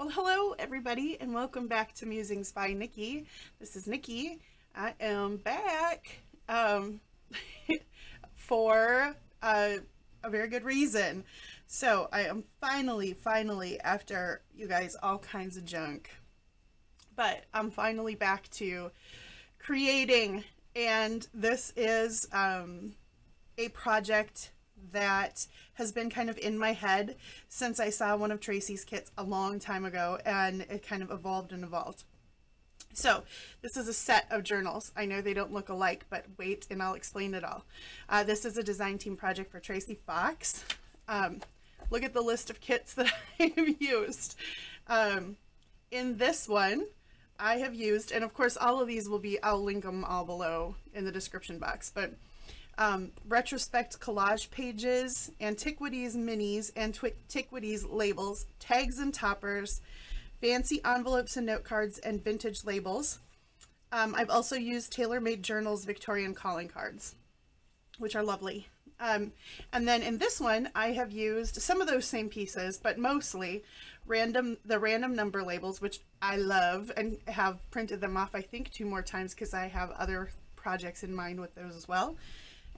Well, hello everybody and welcome back to Musings by Nikki. This is Nikki. I am back for a very good reason. So I am finally, after you guys all kinds of junk, but I'm finally back to creating, and this is a project that has been kind of in my head since I saw one of Tracie's kits a long time ago, and it kind of evolved and evolved. So this is a set of journals. I know they don't look alike, but wait and I'll explain it all. This is a design team project for Traice Fox. Look at the list of kits that I have used. In this one, I have used, and of course all of these will be, I'll link them all below in the description box, but Retrospect collage pages, Antiquities Minis, Antiquities Labels, tags and toppers, fancy envelopes and note cards, and vintage labels. I've also used TaylorMadeJournals Victorian calling cards, which are lovely. And then in this one, I have used some of those same pieces, but mostly the random number labels, which I love and have printed them off, I think, 2 more times because I have other projects in mind with those as well.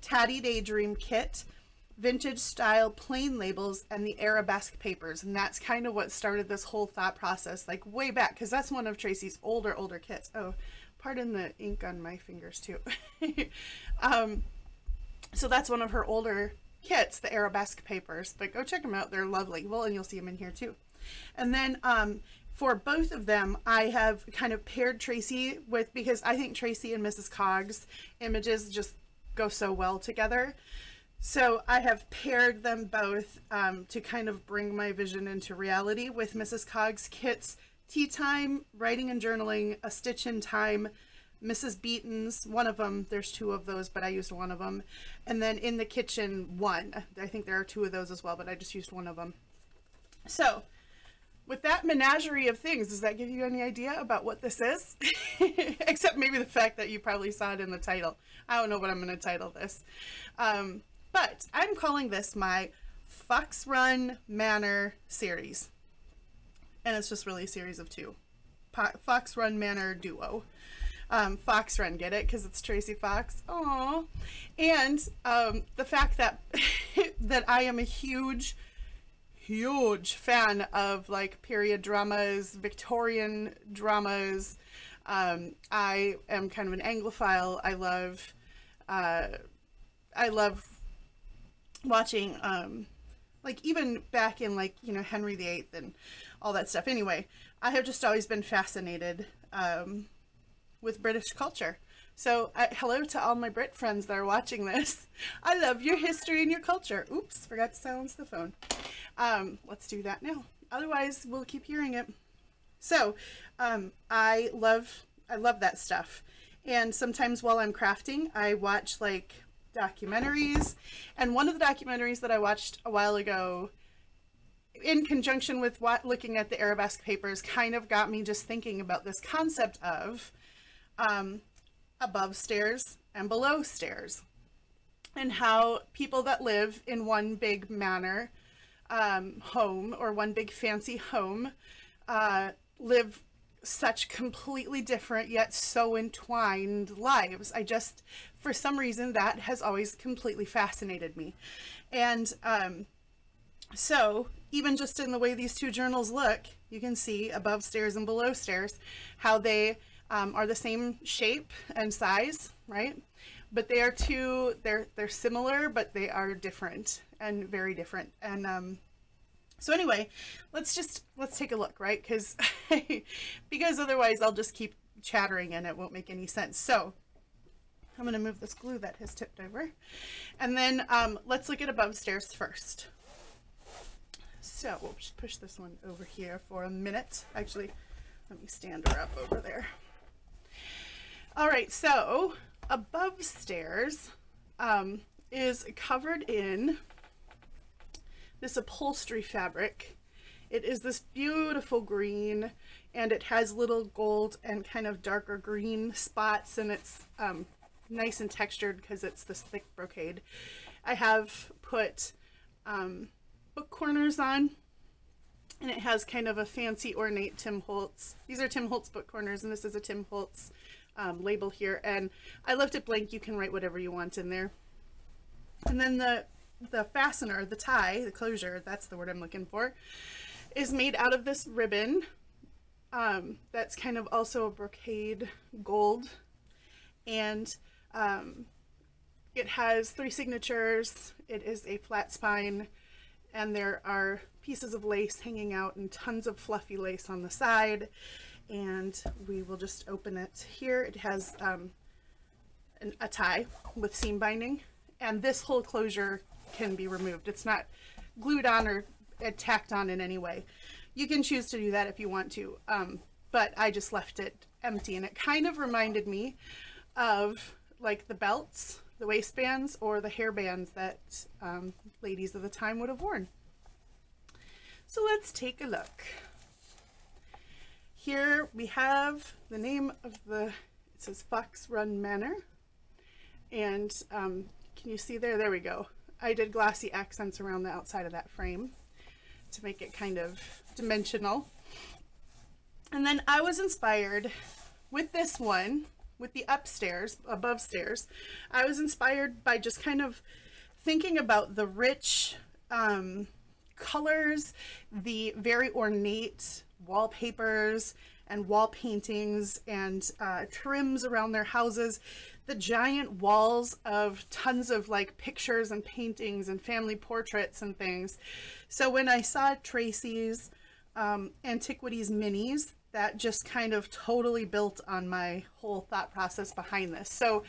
Tatty Daydream kit, vintage style plain labels, and the Arabesque Papers. And that's kind of what started this whole thought process, like way back, because that's one of Tracie's older kits. Oh, pardon the ink on my fingers too. So that's one of her older kits, the Arabesque Papers, but go check them out. They're lovely. Well, and you'll see them in here too. And then for both of them, I have kind of paired Tracie with, because I think Tracie and Mrs. Cog's images just go so well together. So I have paired them both to kind of bring my vision into reality with Mrs. Cog's kits, Tea Time, Writing and Journaling, A Stitch in Time, Mrs. Beaton's, one of them, there's 2 of those, but I used one of them, and then In the Kitchen, one. I think there are 2 of those as well, but I just used one of them. So with that menagerie of things, does that give you any idea about what this is? Except maybe the fact that you probably saw it in the title. I don't know what I'm going to title this. But I'm calling this my Foxrun Manor series. And it's just really a series of 2. Foxrun Manor duo. Foxrun, get it? Because it's Tracie Fox. Aww. And the fact that, that I am a huge fan of like period dramas, Victorian dramas. I am kind of an Anglophile. I love watching like even back in, like, you know, Henry VIII and all that stuff. Anyway, I have just always been fascinated with British culture. So hello to all my Brit friends that are watching this. I love your history and your culture. Oops, forgot to silence the phone. Let's do that now. Otherwise, we'll keep hearing it. So I love that stuff. And sometimes while I'm crafting, I watch like documentaries. And one of the documentaries that I watched a while ago, in conjunction with looking at the Arabesque Papers, kind of got me just thinking about this concept of above stairs and below stairs, and how people that live in one big manor home, or one big fancy home, live such completely different yet so entwined lives. I just, for some reason, that has always completely fascinated me. And so even just in the way these 2 journals look, you can see above stairs and below stairs, how they are the same shape and size, right? But they are they're similar, but they are different, and very different. And so anyway, let's take a look, right? Because otherwise I'll just keep chattering and it won't make any sense. So I'm going to move this glue that has tipped over, and then let's look at above stairs first. So we'll just push this one over here for a minute. Actually, let me stand her up over there. All right, so above stairs is covered in this upholstery fabric. It is this beautiful green, and it has little gold and kind of darker green spots, and it's nice and textured because it's this thick brocade. I have put book corners on, And it has kind of a fancy ornate Tim Holtz. These are Tim Holtz book corners, and this is a Tim Holtz label here. And I left it blank. You can write whatever you want in there. And then the fastener, the tie, the closure, that's the word I'm looking for, is made out of this ribbon. That's kind of also a brocade gold. And it has 3 signatures. It is a flat spine, and there are pieces of lace hanging out and tons of fluffy lace on the side. And we will just open it here. It has a tie with seam binding, and this whole closure can be removed. It's not glued on or tacked on in any way. You can choose to do that if you want to, but I just left it empty, and it kind of reminded me of like the belts, the waistbands, or the hairbands that ladies of the time would have worn. So let's take a look. Here we have the name of it says Foxrun Manor. And can you see there? There we go. I did glossy accents around the outside of that frame to make it kind of dimensional. And then I was inspired with this one, with the above stairs. I was inspired by just kind of thinking about the rich colors, the very ornate wallpapers and wall paintings and trims around their houses, the giant walls of tons of like pictures and paintings and family portraits and things. So when I saw Tracie's Antiquities Minis, that just kind of totally built on my whole thought process behind this. So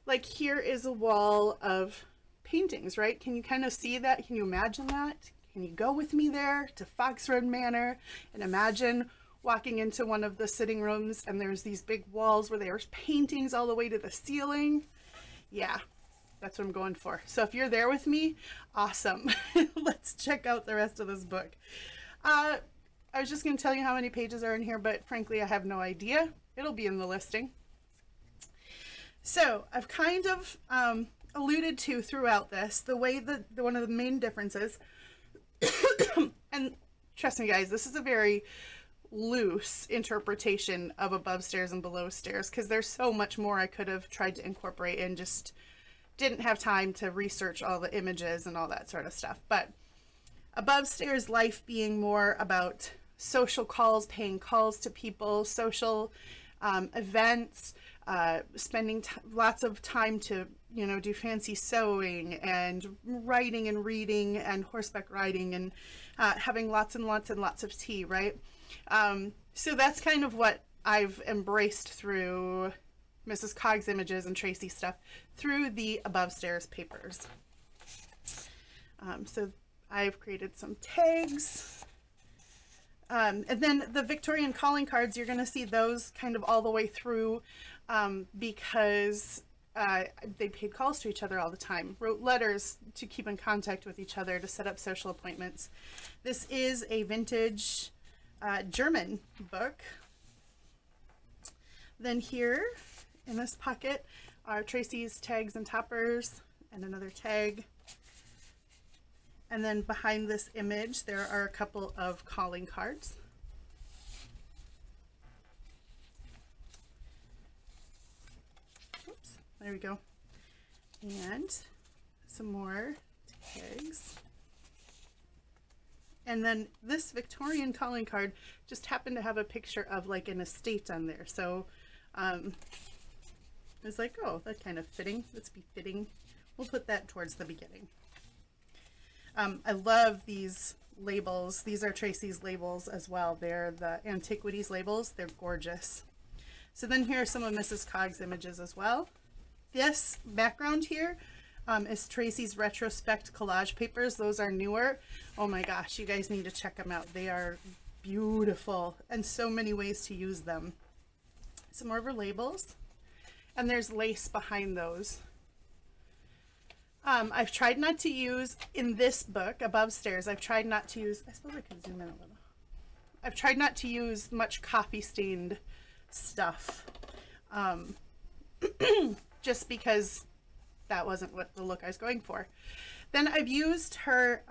like here is a wall of paintings, right? Can you kind of see that? Can you imagine that? Can you go with me there to Foxrun Manor and imagine walking into one of the sitting rooms and there's these big walls where there's paintings all the way to the ceiling? Yeah, that's what I'm going for. So if you're there with me, awesome. Let's check out the rest of this book. I was just going to tell you how many pages are in here, but frankly, I have no idea. It'll be in the listing. So I've kind of alluded to throughout this the way that one of the main differences, and trust me guys, this is a very loose interpretation of above stairs and below stairs because there's so much more I could have tried to incorporate and just didn't have time to research all the images and all that sort of stuff. But above stairs life being more about social calls, paying calls to people, social events, spending lots of time to, you know, do fancy sewing and writing and reading and horseback riding and having lots and lots and lots of tea, right? So that's kind of what I've embraced through Mrs. Cog's images and Tracie stuff through the above stairs papers. So I've created some tags. And then the Victorian calling cards, you're going to see those kind of all the way through because they paid calls to each other all the time, wrote letters to keep in contact with each other, to set up social appointments. This is a vintage German book. Then here in this pocket are Tracie's tags and toppers and another tag. And then behind this image, there are a couple of calling cards. Oops, there we go. And some more tags. And then this Victorian calling card just happened to have a picture of like an estate on there. So it's like, oh, that's kind of fitting. Let's be fitting. We'll put that towards the beginning. I love these labels. These are Tracie's labels as well. They're the Antiquities Labels. They're gorgeous. So then here are some of Mrs. Cog's images as well. This background here is Tracie's Retrospect collage papers. Those are newer. Oh my gosh, you guys need to check them out. They are beautiful and so many ways to use them. Some more of her labels. And there's lace behind those. I've tried not to use, in this book, Above Stairs, I've tried not to use, I suppose I could zoom in a little. I've tried not to use much coffee stained stuff, just because that wasn't what the look I was going for. Then I've used her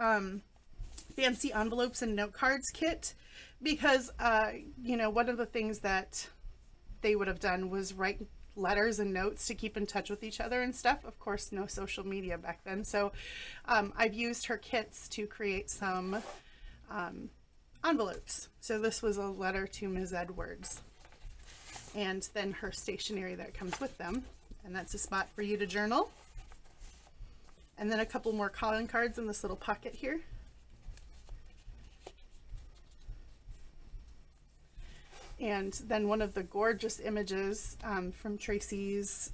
fancy envelopes and note cards kit, because you know, one of the things that they would have done was write letters and notes to keep in touch with each other and stuff. Of course, no social media back then. So I've used her kits to create some envelopes. So this was a letter to Ms. Edwards, and then her stationery that comes with them. And that's a spot for you to journal. And then a couple more calling cards in this little pocket here. And then one of the gorgeous images from Tracie's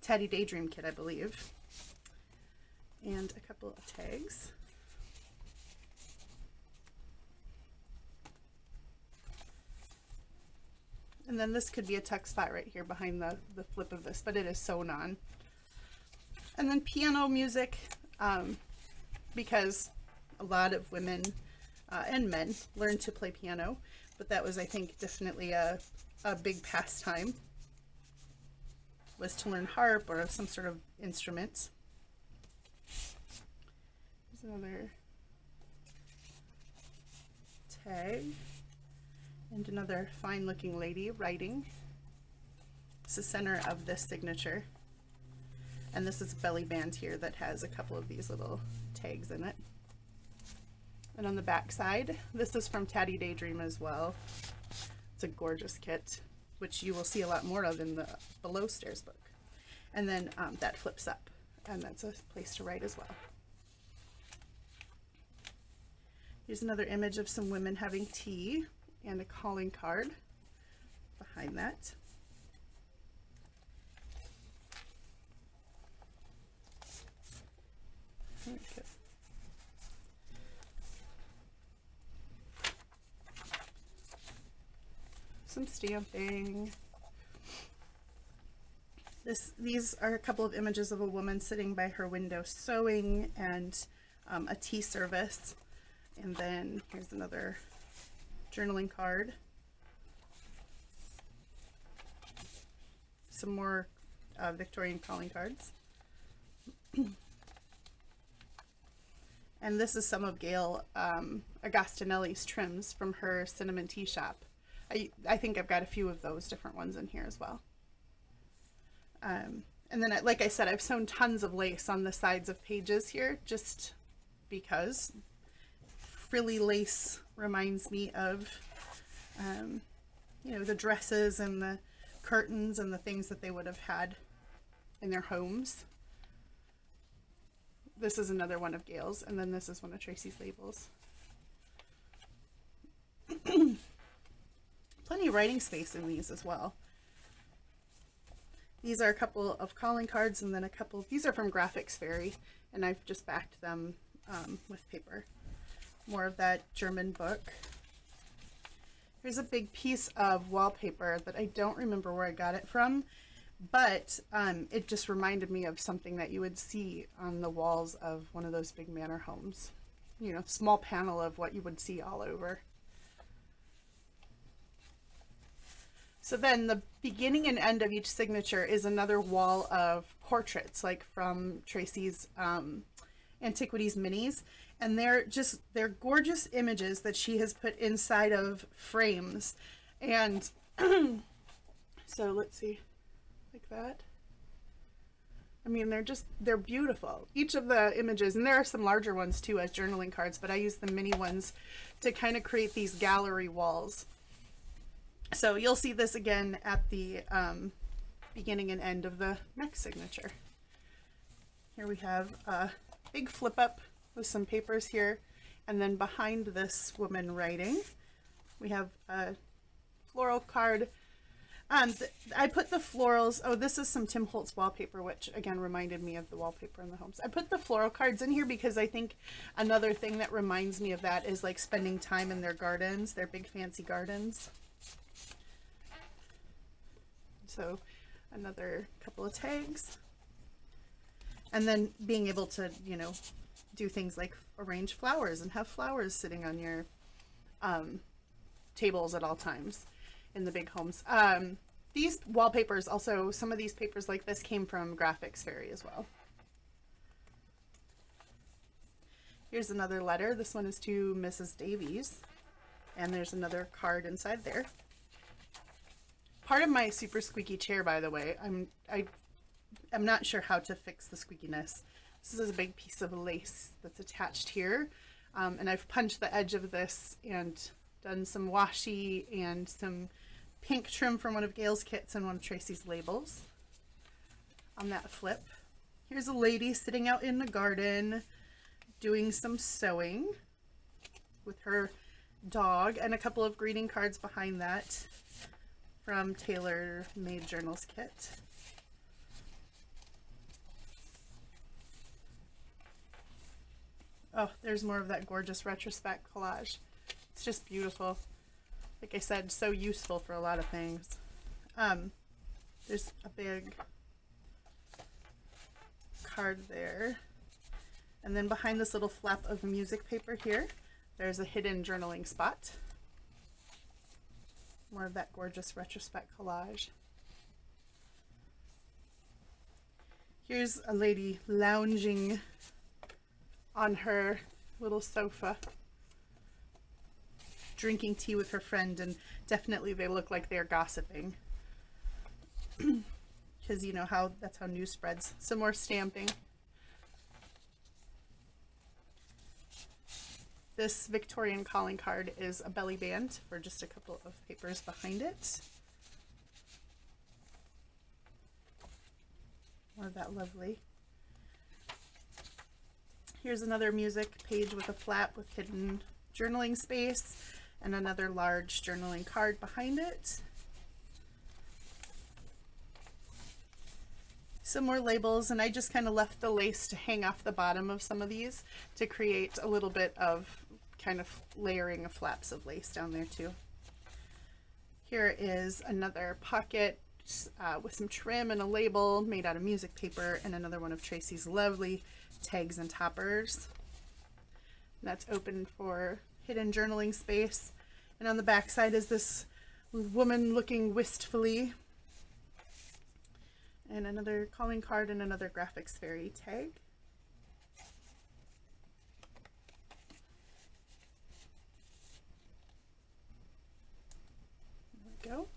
Tatty Daydream kit, I believe. And a couple of tags. And then this could be a tuck spot right here behind the flip of this, but it is sewn on. And then piano music, because a lot of women and men learn to play piano, but that was, I think, definitely a big pastime, was to learn harp or some sort of instrument. There's another tag and another fine looking lady writing. It's the center of this signature. And this is a belly band here that has a couple of these little tags in it. And on the back side, this is from Tatty Daydream as well. It's a gorgeous kit, which you will see a lot more of in the Below Stairs book. And then that flips up, and that's a place to write as well. Here's another image of some women having tea and a calling card behind that. Okay. Some stamping. These are a couple of images of a woman sitting by her window sewing, and a tea service. And then here's another journaling card. Some more Victorian calling cards. And this is some of Gail Agostinelli's trims from her cinnamon tea shop. I think I've got a few of those different ones in here as well. And then, like I said, I've sewn tons of lace on the sides of pages here, just because frilly lace reminds me of, you know, the dresses and the curtains and the things that they would have had in their homes. This is another one of Gail's, and then this is one of Tracie's Labels. Plenty of writing space in these as well. These are a couple of calling cards, and then a couple, these are from Graphics Fairy, and I've just backed them with paper. More of that German book. Here's a big piece of wallpaper that I don't remember where I got it from, but it just reminded me of something that you would see on the walls of one of those big manor homes. You know, small panel of what you would see all over. So then the beginning and end of each signature is another wall of portraits, like from Tracie's Antiquities Minis. And they're gorgeous images that she has put inside of frames. And so let's see, like that. I mean, they're beautiful. Each of the images, and there are some larger ones too as journaling cards, but I use the mini ones to kind of create these gallery walls. So you'll see this again at the beginning and end of the next signature. Here we have a big flip up with some papers here, and then behind this woman writing, we have a floral card. I put the florals, oh, this is some Tim Holtz wallpaper, which again reminded me of the wallpaper in the homes. I put the floral cards in here because I think another thing that reminds me of that is like spending time in their gardens, their big fancy gardens. So another couple of tags, and then being able to, you know, do things like arrange flowers and have flowers sitting on your tables at all times in the big homes. These wallpapers also, some of these papers like this came from Graphics Fairy as well. Here's another letter. This one is to Mrs. Davies. And there's another card inside there. Part of my super squeaky chair, by the way, I'm not sure how to fix the squeakiness. This is a big piece of lace that's attached here. And I've punched the edge of this and done some washi and some pink trim from one of Gail's kits and one of Tracie's Labels on that flip. Here's a lady sitting out in the garden doing some sewing with her dog, and a couple of greeting cards behind that from TaylorMadeJournals kit. Oh, there's more of that gorgeous Retrospect collage. It's just beautiful. Like I said, so useful for a lot of things. There's a big card there. And then behind this little flap of music paper here, there's a hidden journaling spot. More of that gorgeous Retrospect collage. Here's a lady lounging on her little sofa, drinking tea with her friend, and definitely they look like they're gossiping. Because you know how that's how news spreads. Some more stamping. This Victorian calling card is a belly band for just a couple of papers behind it. More of that lovely. Here's another music page with a flap with hidden journaling space and another large journaling card behind it. Some more labels, and I just kind of left the lace to hang off the bottom of some of these to create a little bit of kind of layering of flaps of lace down there too. Here is another pocket with some trim and a label made out of music paper, and another one of Tracie's lovely tags and toppers. And that's open for hidden journaling space. And on the back side is this woman looking wistfully. And another calling card and another graphics fairy tag. There we go.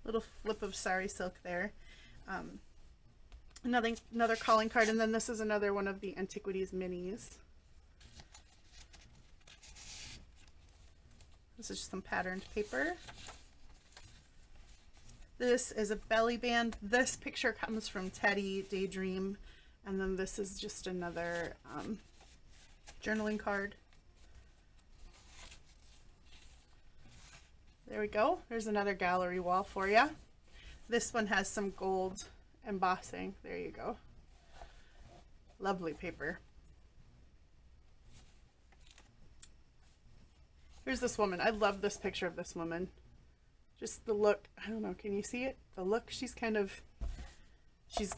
Little flip of sari silk there. Another calling card, and then this is another one of the Antiquities Minis. This is just some patterned paper. This is a belly band. This picture comes from Tatty Daydream, and then this is just another journaling card. There we go. There's another gallery wall for you. This one has some gold embossing. There you go. Lovely paper. Here's this woman. I love this picture of this woman. Just the look. I don't know. Can you see it? The look. She's kind of,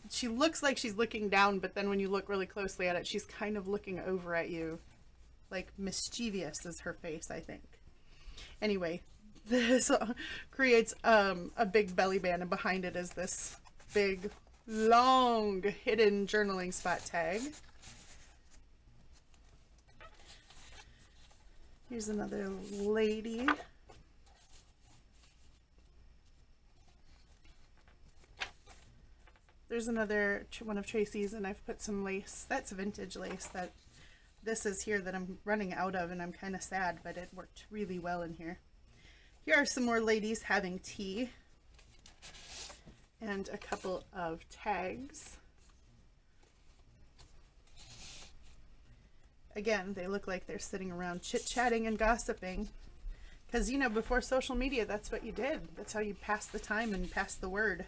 she looks like she's looking down, but then when you look really closely at it, she's kind of looking over at you. Like mischievous is her face, I think. Anyway, this creates a big belly band, and behind it is this big, long, hidden journaling spot tag. Here's another lady. There's another one of Tracie's, and I've put some lace. That's vintage lace that this is here that I'm running out of, and I'm kind of sad, but it worked really well in here. Here are some more ladies having tea and a couple of tags. Again, they look like they're sitting around chit-chatting and gossiping, because, you know, before social media, that's what you did. That's how you passed the time and passed the word.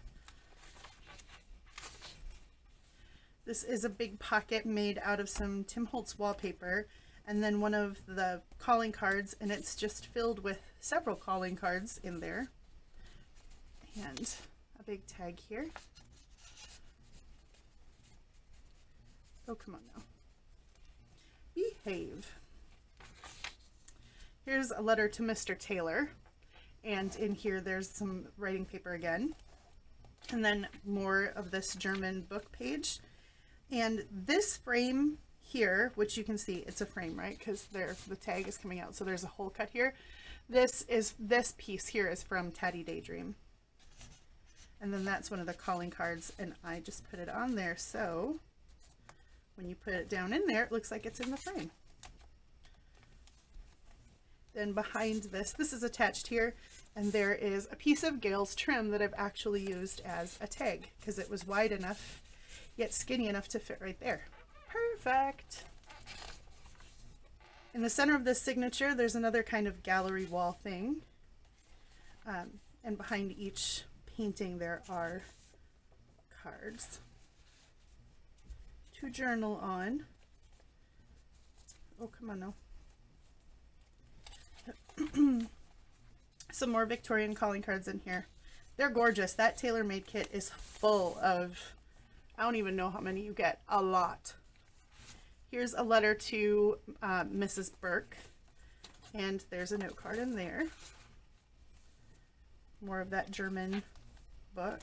This is a big pocket made out of some Tim Holtz wallpaper, and then one of the calling cards, and it's just filled with several calling cards in there. And a big tag here. Oh, come on now. Behave. Here's a letter to Mr. Taylor, and in here there's some writing paper again, and then more of this German book page. And this frame here, which you can see it's a frame, right? Because the tag is coming out, so there's a hole cut here. This piece here is from Tatty Daydream. And then that's one of the calling cards, and I just put it on there, so when you put it down in there, it looks like it's in the frame. Then behind this is attached here, and there is a piece of Gail's trim that I've actually used as a tag, because it was wide enough, yet skinny enough to fit right there. Perfect! In the center of this signature, there's another kind of gallery wall thing, and behind each painting there are cards to journal on. Oh, come on now. Some more Victorian calling cards in here. They're gorgeous. That TaylorMade kit is full of, I don't even know how many you get, a lot. Here's a letter to Mrs. Burke, and there's a note card in there. More of that German book.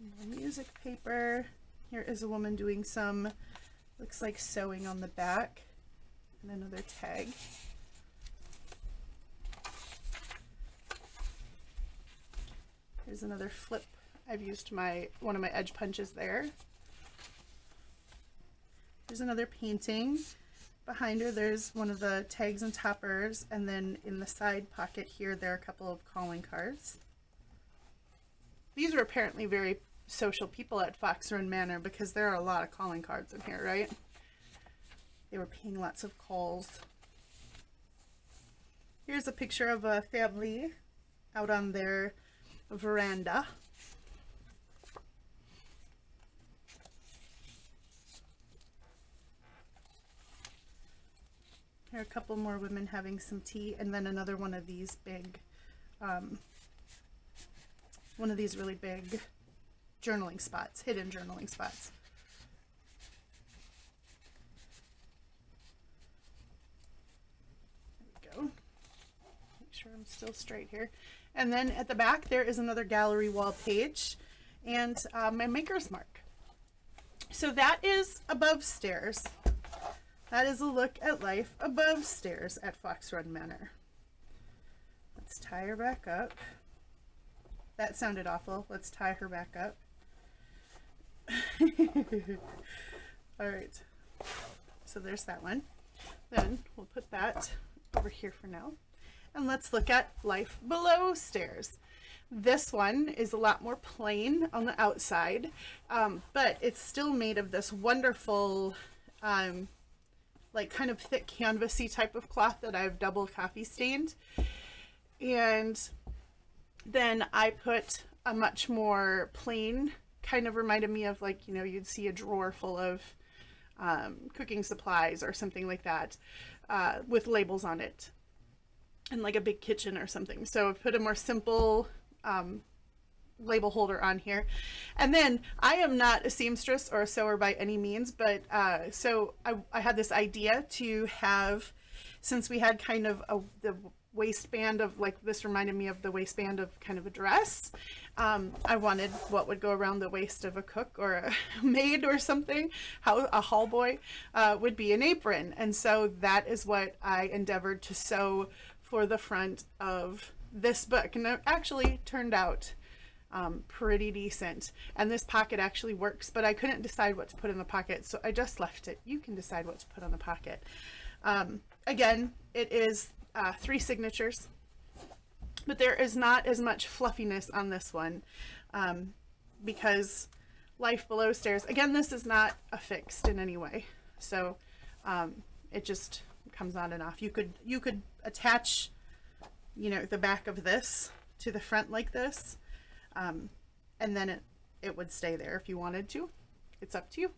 More music paper. Here is a woman doing some, looks like sewing on the back, and another tag. Here's another flip. I've used one of my edge punches there. There's another painting. Behind her there's one of the tags and toppers, and then in the side pocket here there are a couple of calling cards. These are apparently very social people at Foxrun Manor, because there are a lot of calling cards in here, right? They were paying lots of calls. Here's a picture of a family out on their veranda. Here are a couple more women having some tea, and then another one of these big, one of these really big journaling spots, hidden journaling spots. There we go. Make sure I'm still straight here. And then at the back there is another gallery wall page and my maker's mark. So that is above stairs. That is a look at life above stairs at Foxrun Manor. Let's tie her back up. That sounded awful. Let's tie her back up. All right, so there's that one. Then we'll put that over here for now, and let's look at life below stairs. This one is a lot more plain on the outside, but it's still made of this wonderful like kind of thick canvasy type of cloth that I've double coffee stained. And then I put a much more plain, kind of reminded me of, like, you know, you'd see a drawer full of cooking supplies or something like that, with labels on it, and like a big kitchen or something. So I've put a more simple label holder on here. And then I am not a seamstress or a sewer by any means, but so I had this idea to have, since we had kind of the waistband of, like, this reminded me of the waistband of kind of a dress. I wanted what would go around the waist of a cook or a maid or something, how a hall boy would be an apron. And so that is what I endeavored to sew for the front of this book. And it actually turned out pretty decent. And this pocket actually works, but I couldn't decide what to put in the pocket, so I just left it. You can decide what to put on the pocket. Again, it is 3 signatures, but there is not as much fluffiness on this one, because life below stairs, again, this is not affixed in any way, so it just comes on and off. You could attach, you know, the back of this to the front like this, and then it would stay there if you wanted to. It's up to you.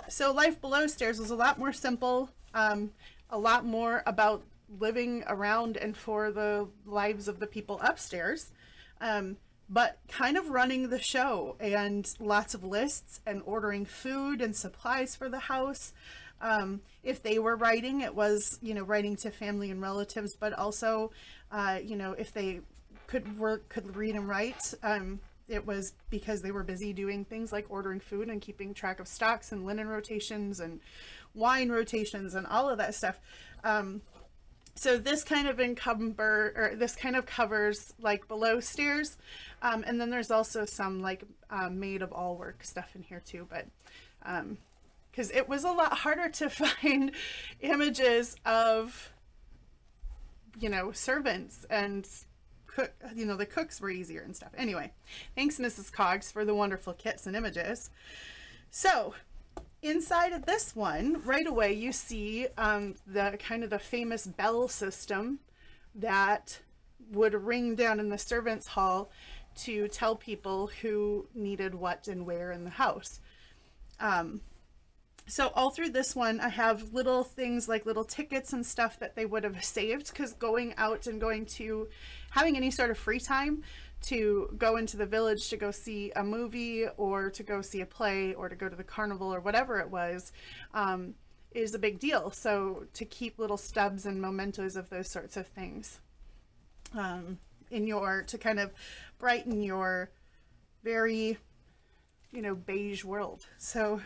So life below stairs was a lot more simple, a lot more about living around and for the lives of the people upstairs, but kind of running the show, and lots of lists and ordering food and supplies for the house. If they were writing, it was, you know, writing to family and relatives, but also, you know, if they could read and write, it was because they were busy doing things like ordering food and keeping track of stocks and linen rotations and wine rotations and all of that stuff. So this kind of covers like below stairs. And then there's also some like made of all work stuff in here too, but because it was a lot harder to find images of, you know, servants and cook, you know, the cooks were easier and stuff. Anyway, thanks Mrs. Cogs for the wonderful kits and images. So inside of this one, right away, you see the kind of the famous bell system that would ring down in the servants' hall to tell people who needed what and where in the house. So all through this one, I have little things like little tickets and stuff that they would have saved, because going out and having any sort of free time to go into the village to go see a movie or to go see a play or to go to the carnival or whatever it was, is a big deal. So to keep little stubs and mementos of those sorts of things to kind of brighten your very, you know, beige world. So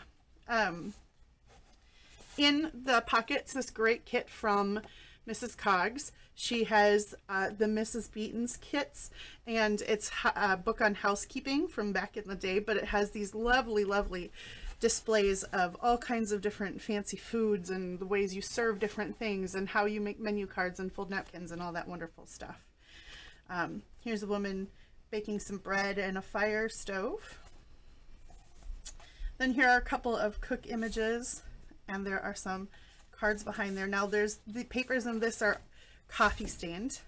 in the pockets, this great kit from Mrs. Cogs. She has the Mrs. Beaton's kits, and it's a book on housekeeping from back in the day, but it has these lovely, lovely displays of all kinds of different fancy foods and the ways you serve different things and how you make menu cards and fold napkins and all that wonderful stuff. Here's a woman baking some bread in a fire stove. Then here are a couple of cook images, and there are some cards behind there. Now there's the papers in this are coffee stained.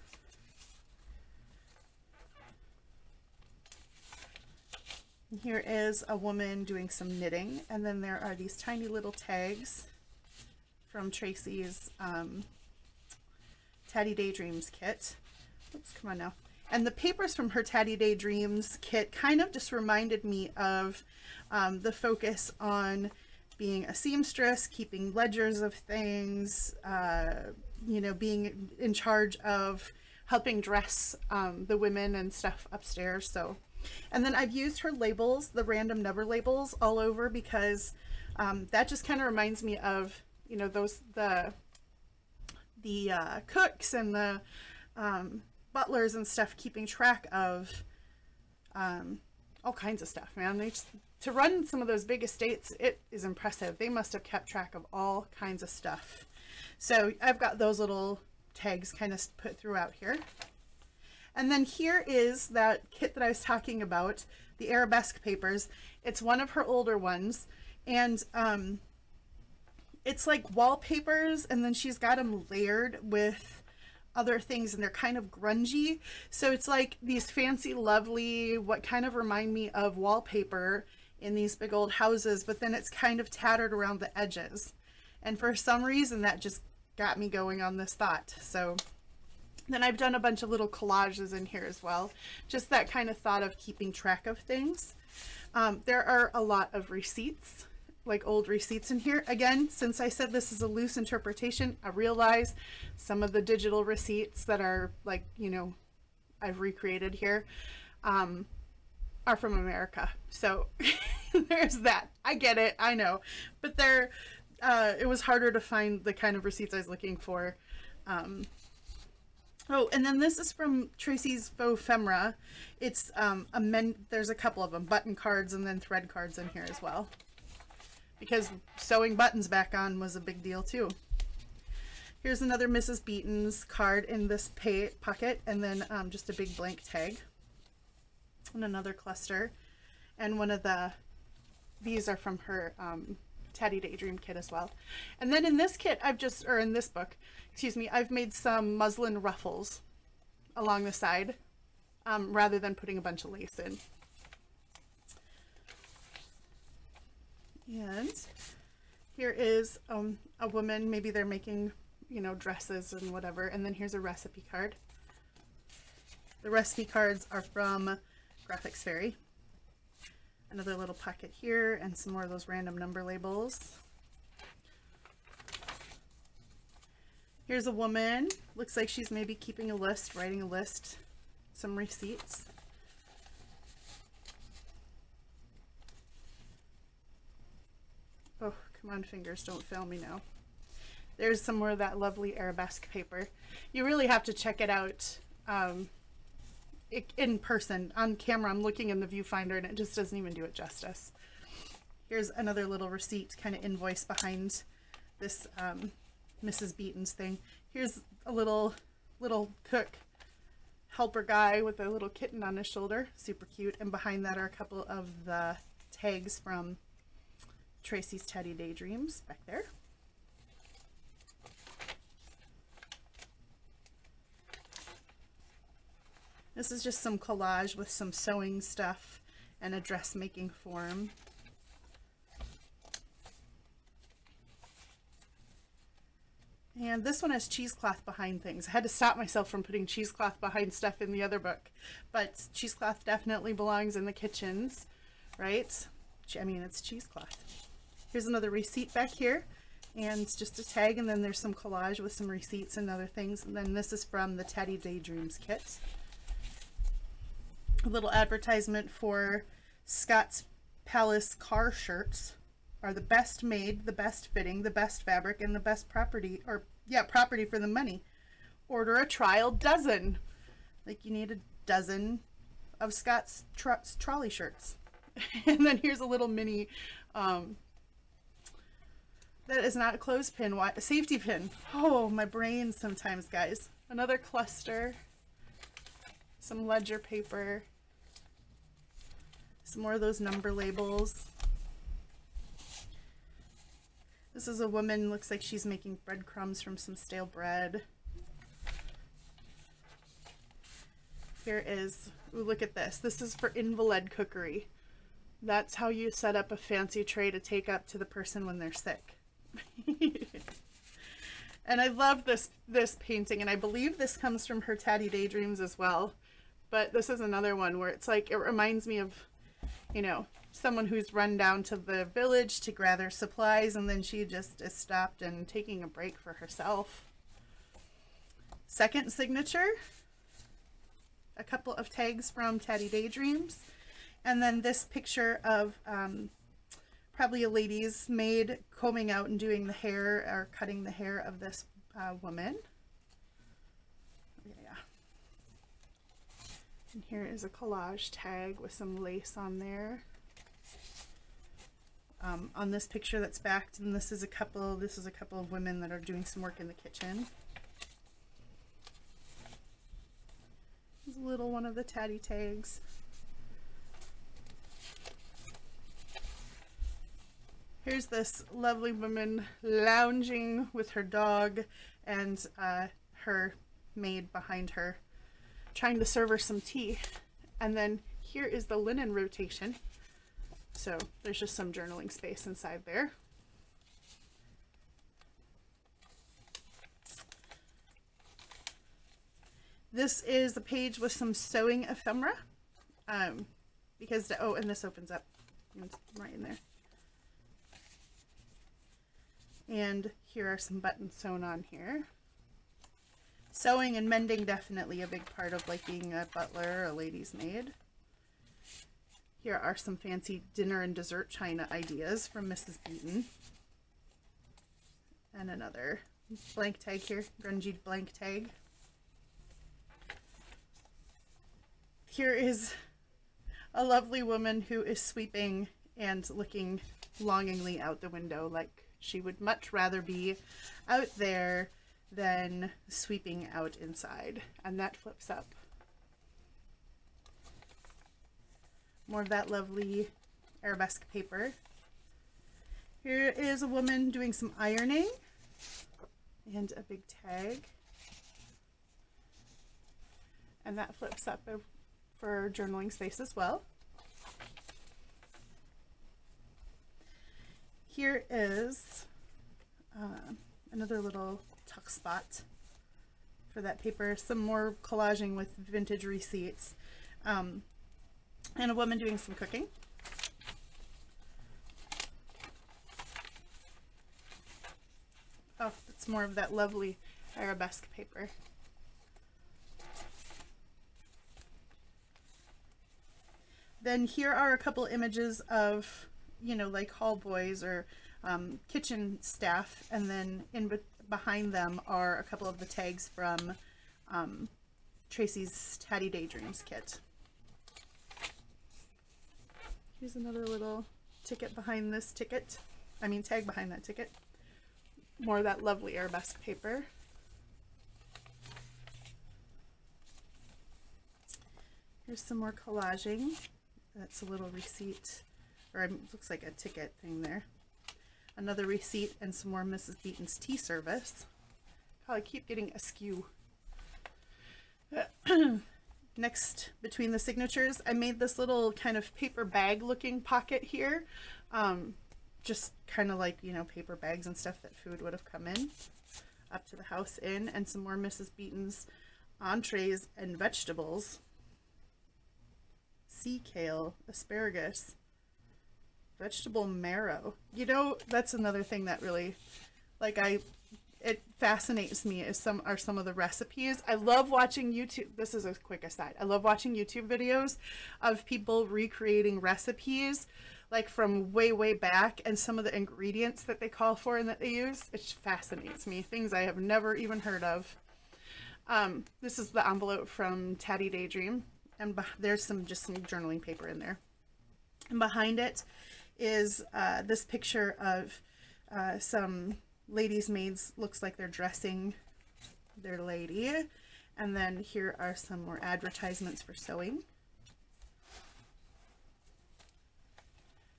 And here is a woman doing some knitting, and then there are these tiny little tags from Tracie's Tatty Daydreams kit. Oops, come on now. And the papers from her Tatty Daydreams kit kind of just reminded me of the focus on being a seamstress, keeping ledgers of things, you know, being in charge of helping dress the women and stuff upstairs. So, and then I've used her labels, the random number labels, all over, because that just kind of reminds me of, you know, the cooks and the butlers and stuff, keeping track of all kinds of stuff, man. To run some of those big estates, it is impressive. They must have kept track of all kinds of stuff. So I've got those little tags kind of put throughout here. And then here is that kit that I was talking about, the Arabesque Papers. It's one of her older ones, and it's like wallpapers, and then she's got them layered with other things, and they're kind of grungy. So it's like these fancy, lovely, what kind of remind me of wallpaper in these big old houses, but then it's kind of tattered around the edges. And for some reason that just got me going on this thought. So then I've done a bunch of little collages in here as well. Just that kind of thought of keeping track of things. There are a lot of receipts, like old receipts in here. Again, since I said this is a loose interpretation, I realize some of the digital receipts that are like, you know, I've recreated here are from America. So there's that. I get it. I know. But it was harder to find the kind of receipts I was looking for. Oh, and then this is from Tracie's Faux Ephemera. It's there's a couple of them, button cards and then thread cards in here as well, because sewing buttons back on was a big deal too. Here's another Mrs. Beaton's card in this pocket, and then just a big blank tag and another cluster. And one of these are from her Tatty Daydream kit as well. And then in this kit, in this book, excuse me, I've made some muslin ruffles along the side rather than putting a bunch of lace in. And here is a woman, maybe they're making, you know, dresses and whatever. And then here's a recipe card. The recipe cards are from Graphics Fairy. Another little pocket here and some more of those random number labels. Here's a woman. Looks like she's maybe keeping a list, writing a list, some receipts. Come on, fingers, don't fail me now. There's some more of that lovely arabesque paper. You really have to check it out in person. On camera, I'm looking in the viewfinder and it just doesn't even do it justice. Here's another little receipt, kind of invoice behind this Mrs. Beaton's thing. Here's a little cook helper guy with a little kitten on his shoulder. Super cute. And behind that are a couple of the tags from Tracie's Tatty Daydreams back there. This is just some collage with some sewing stuff and a dressmaking form. And this one has cheesecloth behind things. I had to stop myself from putting cheesecloth behind stuff in the other book, but cheesecloth definitely belongs in the kitchens, right? I mean, it's cheesecloth. Here's another receipt back here, and just a tag, and then there's some collage with some receipts and other things. And then this is from the Tatty Daydreams kit. A little advertisement for Scott's Palace car shirts are the best made, the best fitting, the best fabric, and the best property, or yeah, property for the money. Order a trial dozen. Like you need a dozen of Scott's trolley shirts. And then here's a little mini, that is not a clothespin, a safety pin. Oh, my brain sometimes, guys. Another cluster, some ledger paper, some more of those number labels. This is a woman, looks like she's making breadcrumbs from some stale bread. Here is, ooh, look at this. This is for invalid cookery. That's how you set up a fancy tray to take up to the person when they're sick. And I love this painting, and I believe this comes from her Tatty Daydreams as well. But this is another one where it's like, it reminds me of, you know, someone who's run down to the village to gather supplies, and then she just is stopped and taking a break for herself. Second signature, a couple of tags from Tatty Daydreams, and then this picture of probably a lady's maid combing out and doing the hair or cutting the hair of this woman. Yeah. And here is a collage tag with some lace on there. On this picture that's backed, and this is a couple of women that are doing some work in the kitchen. There's a little one of the Tatty tags. Here's this lovely woman lounging with her dog and her maid behind her, trying to serve her some tea. And then here is the linen rotation. So there's just some journaling space inside there. This is a page with some sewing ephemera. Because, oh, and this opens up. It's right in there. And here are some buttons sewn on here. Sewing and mending, definitely a big part of like being a butler or a lady's maid. Here are some fancy dinner and dessert china ideas from Mrs. Beaton. And another blank tag here, grungy blank tag. Here is a lovely woman who is sweeping and looking longingly out the window, like she would much rather be out there than sweeping out inside. And that flips up. More of that lovely arabesque paper. Here is a woman doing some ironing and a big tag. And that flips up for journaling space as well. Here is another little tuck spot for that paper. Some more collaging with vintage receipts. And a woman doing some cooking. Oh, it's more of that lovely arabesque paper. Then here are a couple images of, you know, like hall boys or kitchen staff, and then behind them are a couple of the tags from Tracie's Tatty Daydreams kit. Here's another little ticket behind this ticket. I mean tag behind that ticket. More of that lovely arabesque paper. Here's some more collaging. That's a little receipt, or it looks like a ticket thing there. Another receipt and some more Mrs. Beaton's tea service. Oh, I keep getting askew. Next, between the signatures, I made this little kind of paper bag looking pocket here. Just kind of like, you know, paper bags and stuff that food would have come in up to the house in, and some more Mrs. Beaton's entrees and vegetables. Sea kale, asparagus, vegetable marrow. You know, that's another thing that really, like, it fascinates me is some of the recipes. I love watching YouTube. This is a quick aside. I love watching YouTube videos of people recreating recipes, like from way back, and some of the ingredients that they call for and that they use. It fascinates me. Things I have never even heard of. This is the envelope from Tatty Daydream, and there's just some journaling paper in there. And behind it is this picture of some ladies' maids. Looks like they're dressing their lady. And then here are some more advertisements for sewing.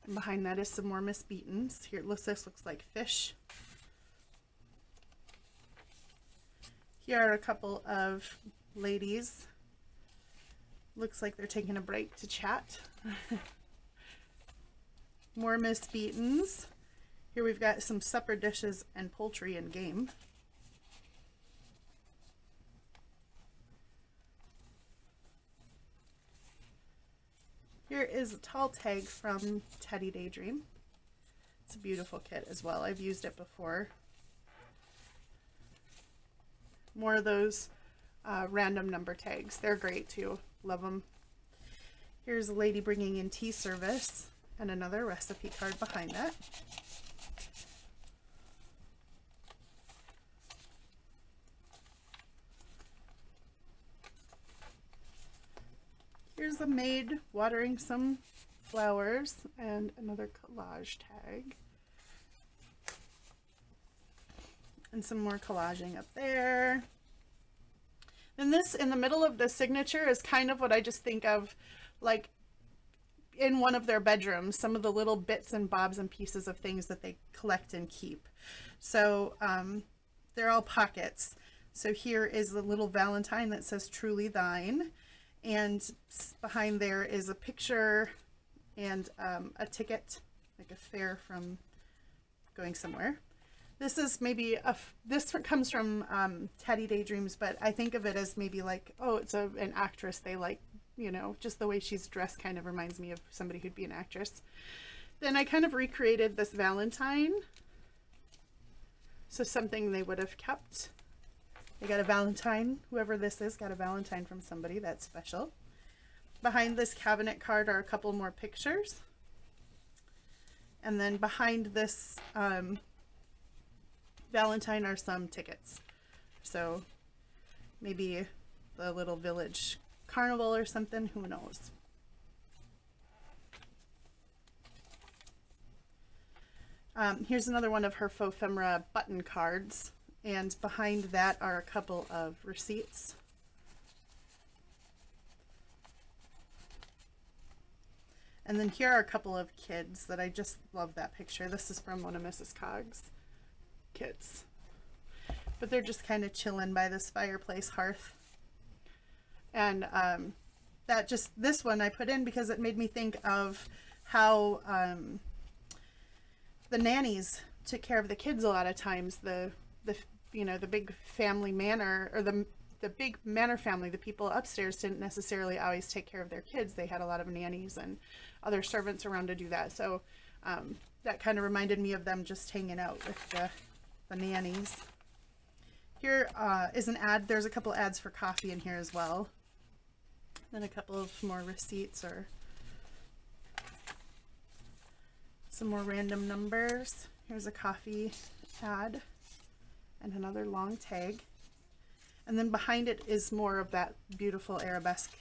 And behind that is some more Miss Beaton's. Here, this looks like fish. Here are a couple of ladies. Looks like they're taking a break to chat. More Miss Beaton's. Here we've got some supper dishes and poultry and game. Here is a tall tag from Tatty Daydream. It's a beautiful kit as well. I've used it before. More of those random number tags. They're great too. Love them. Here's a lady bringing in tea service and another recipe card behind that. Here's a maid watering some flowers and another collage tag. And some more collaging up there. And this in the middle of the signature is kind of what I just think of, like in one of their bedrooms, some of the little bits and bobs and pieces of things that they collect and keep. So they're all pockets. So here is the little Valentine that says truly thine. And behind there is a picture and a ticket, like a fare from going somewhere. This is maybe this comes from Tatty Daydreams, but I think of it as maybe like, oh, it's an actress they like, you know, just the way she's dressed kind of reminds me of somebody who'd be an actress. Then I kind of recreated this Valentine. So something they would have kept. They got a Valentine, whoever this is got a Valentine from somebody, that's special. Behind this cabinet card are a couple more pictures. And then behind this Valentine are some tickets. So maybe the little village carnival or something, who knows. Here's another one of her faux ephemera button cards. And behind that are a couple of receipts. And then here are a couple of kids that I just love that picture. This is from one of Mrs. Cog's kits. But they're just kind of chilling by this fireplace hearth. And this one I put in because it made me think of how the nannies took care of the kids a lot of times. The big family manor, or the big manor family, the people upstairs didn't necessarily always take care of their kids. They had a lot of nannies and other servants around to do that. So that kind of reminded me of them just hanging out with the nannies. Here is an ad. There's a couple ads for coffee in here as well. Then a couple of more receipts or Some more random numbers. Here's a coffee ad and another long tag. And then behind it is more of that beautiful arabesque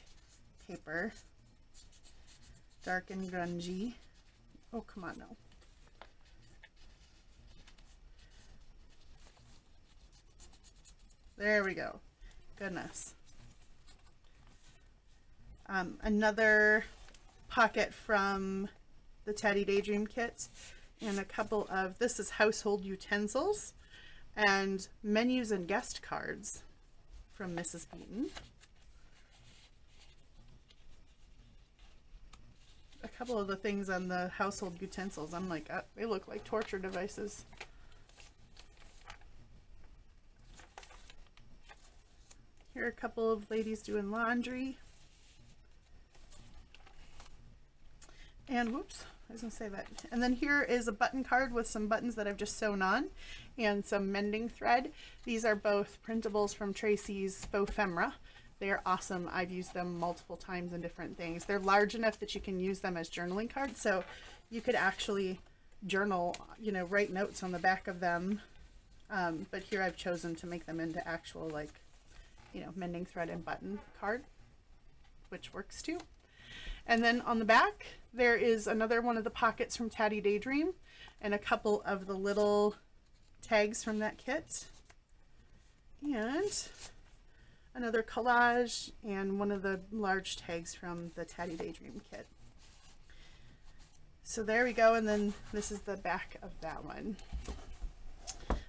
paper. Dark and grungy. Oh, come on now. There we go. Goodness. Another pocket from the Tatty Daydream kit, and a couple of, this is household utensils and menus and guest cards from Mrs. Beaton. A couple of the things on the household utensils, I'm like, they look like torture devices. Here are a couple of ladies doing laundry. And whoops, I was gonna say that. And then here is a button card with some buttons that I've just sewn on and some mending thread. These are both printables from Tracie's Faux Ephemera. They are awesome. I've used them multiple times in different things. They're large enough that you can use them as journaling cards. So you could actually journal, you know, write notes on the back of them. But here I've chosen to make them into actual, like, you know, mending thread and button card, which works too. And then on the back, there is another one of the pockets from Tatty Daydream and a couple of the little tags from that kit. And another collage and one of the large tags from the Tatty Daydream kit. So there we go. And then this is the back of that one.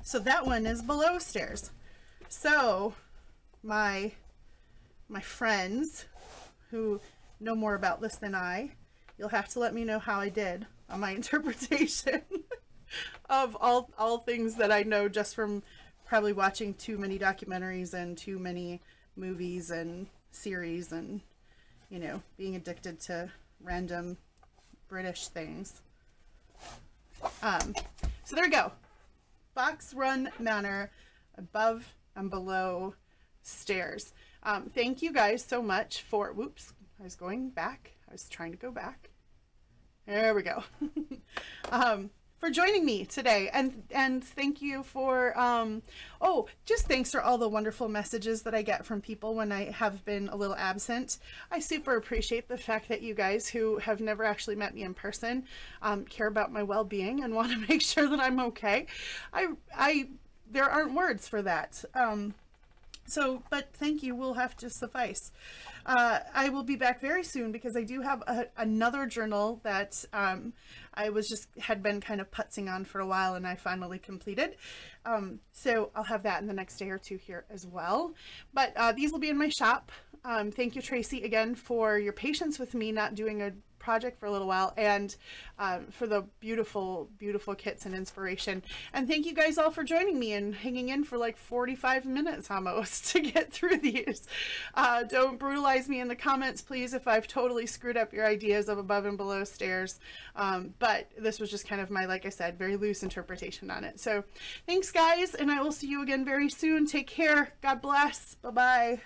So that one is below stairs. So my friends who know more about this than I, you'll have to let me know how I did on my interpretation of all things that I know just from probably watching too many documentaries and too many movies and series and, you know, being addicted to random British things. So there we go. Foxrun Manor, above and below stairs. Thank you guys so much for, whoops, I was going back. I was trying to go back. There we go. For joining me today, and thank you for oh, just thanks for all the wonderful messages that I get from people when I have been a little absent. I super appreciate the fact that you guys who have never actually met me in person care about my well-being and want to make sure that I'm okay. There aren't words for that. But thank you will have to suffice. I will be back very soon because I do have another journal that I had been kind of putzing on for a while and I finally completed. So I'll have that in the next day or two here as well. But these will be in my shop. Thank you, Tracie, again for your patience with me not doing a project for a little while, and for the beautiful kits and inspiration. And thank you guys all for joining me and hanging in for like 45 minutes almost to get through these. Don't brutalize me in the comments, please, if I've totally screwed up your ideas of above and below stairs. But this was just kind of my, like I said, very loose interpretation on it. So thanks guys, and I will see you again very soon. Take care. God bless. Bye-bye.